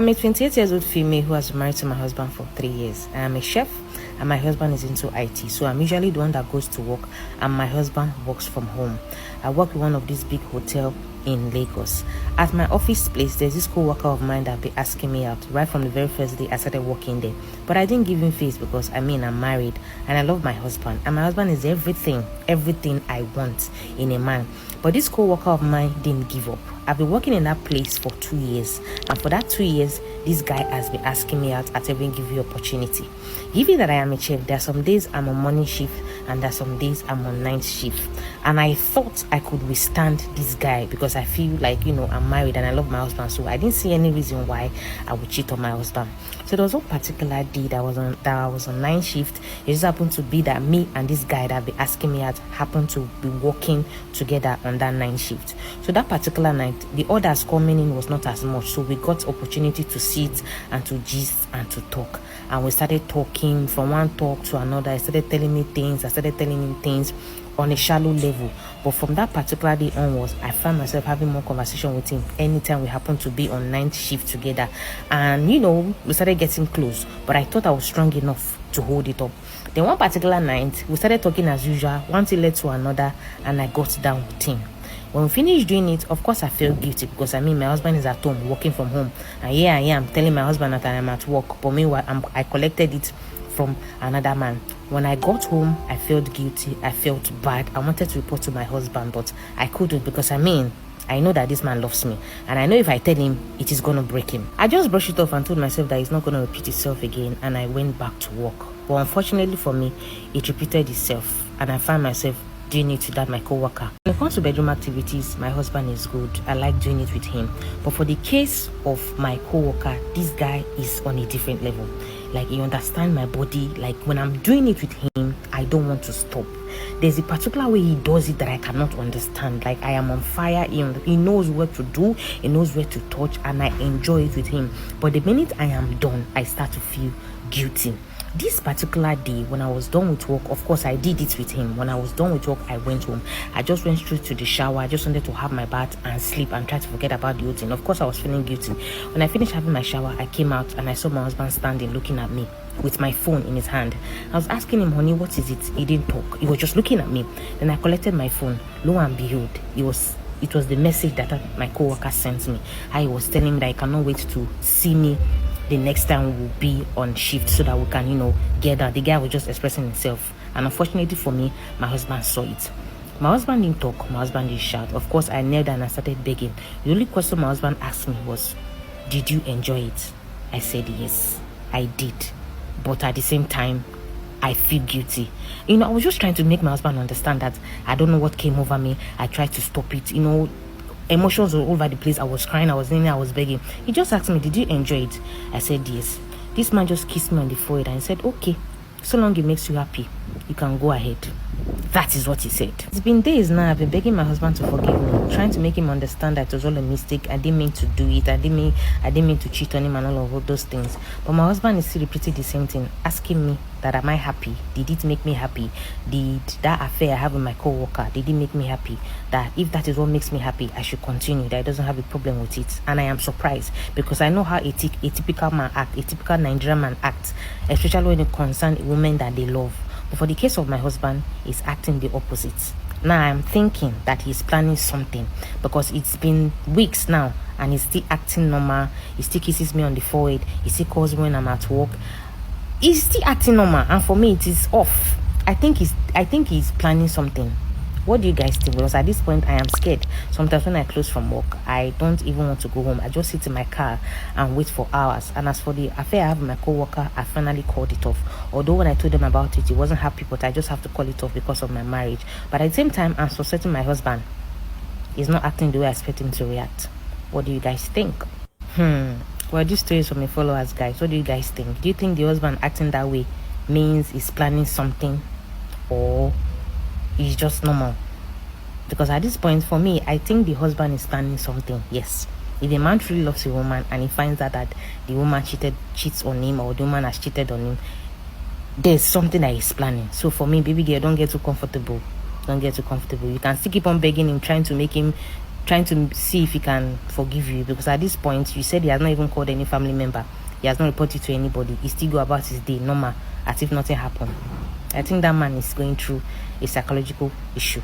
I'm a 28 years old female who has been married to my husband for 3 years. I am a chef and my husband is into IT. So I'm usually the one that goes to work and my husband works from home. I work in one of these big hotels in Lagos. At my office place, there's this co-worker of mine that be asking me out right from the very first day I started working there. But I didn't give him face because I'm married and I love my husband. And my husband is everything I want in a man. But this co-worker of mine didn't give up. I've been working in that place for 2 years. And for that 2 years, this guy has been asking me out at every given opportunity. Given that I am a chef, there are some days I'm on morning shift and there are some days I'm on night shift. And I thought I could withstand this guy because I feel like, I'm married and I love my husband. So I didn't see any reason why I would cheat on my husband. So there was one particular day that I was on night shift. It just happened to be that me and this guy that be asking me out happened to be working together on that night shift. So that particular night, the orders coming in was not as much. So we got opportunity to sit and to gist and to talk. And we started talking from one talk to another. I started telling me things. I started telling him things on a shallow level. But from that particular day onwards, I found myself having more conversation with him anytime we happened to be on night shift together. And we started getting close, but I thought I was strong enough to hold it up. Then one particular night, we started talking as usual. One thing led to another, and I got down with him. When we finished doing it, of course I felt guilty because my husband is at home working from home, and here I am telling my husband that I am at work, but meanwhile I collected it from another man. When I got home, I felt guilty. I felt bad. I wanted to report to my husband, but I couldn't because I know that this man loves me, and I know if I tell him, it is going to break him. I just brushed it off and told myself that it's not going to repeat itself again, and I went back to work. But unfortunately for me, it repeated itself, and I found myself doing it without my co-worker. When it comes to bedroom activities, my husband is good. I like doing it with him. But for the case of my co-worker, this guy is on a different level. Like, he understands my body. Like, when I'm doing it with him, I don't want to stop. There's a particular way he does it that I cannot understand. Like, I am on fire. He knows what to do. He knows where to touch, and I enjoy it with him. But the minute I am done, I start to feel guilty. This particular day, when I was done with work, of course I did it with him. When I was done with work, I went home. I just went straight to the shower. I just wanted to have my bath and sleep and try to forget about the whole thing. Of course, I was feeling guilty. When I finished having my shower, I came out and I saw my husband standing looking at me with my phone in his hand. I was asking him, honey, what is it? He didn't talk. He was just looking at me. Then I collected my phone. Lo and behold, it was the message that my co-worker sent me. I was telling me that he cannot wait to see me the next time we will be on shift so that we can, get that. The guy was just expressing himself. And unfortunately for me, my husband saw it. My husband didn't talk. My husband didn't shout. Of course, I knelt and I started begging. The only question my husband asked me was, did you enjoy it? I said, yes, I did. But at the same time, I feel guilty. I was just trying to make my husband understand that I don't know what came over me. I tried to stop it. Emotions were all over the place. I was crying, I was kneeling, I was begging. He just asked me, did you enjoy it? I said, yes. This man just kissed me on the forehead and he said, okay, so long it makes you happy, you can go ahead. That is what he said. It's been days now. I've been begging my husband to forgive me, trying to make him understand that it was all a mistake. I didn't mean to do it. I didn't mean to cheat on him and all of those things. But my husband is still repeating the same thing, asking me that am I happy? Did it make me happy? Did that affair I have with my co-worker, did it make me happy? That if that is what makes me happy, I should continue, that he doesn't have a problem with it. And I am surprised because I know how a typical man acts, a typical Nigerian man acts, especially when it concerns a woman that they love. But for the case of my husband, he's acting the opposite. Now I'm thinking that he's planning something because it's been weeks now and he's still acting normal. He still kisses me on the forehead. He still calls me when I'm at work. He's still acting normal, and for me it is off. I think he's planning something. What do you guys think? Because at this point I am scared. Sometimes when I close from work, I don't even want to go home. I just sit in my car and wait for hours. And as for the affair I have with my co-worker, I finally called it off. Although when I told them about it, he wasn't happy, but I just have to call it off because of my marriage. But at the same time, I'm suspecting my husband is not acting the way I expect him to react. What do you guys think? Well, this story is from my followers, guys. What do you guys think? Do you think the husband acting that way means he's planning something, or is just normal? Because at this point, for me, I think the husband is planning something. Yes, if a man truly loves a woman and he finds out that the woman cheats on him, or the woman has cheated on him, there's something that he's planning. So for me, baby girl, don't get too comfortable. You can still keep on begging him, trying to make him trying to see if he can forgive you, because at this point you said he has not even called any family member, he has not reported to anybody, he still go about his day normal as if nothing happened. I think that man is going through a psychological issue.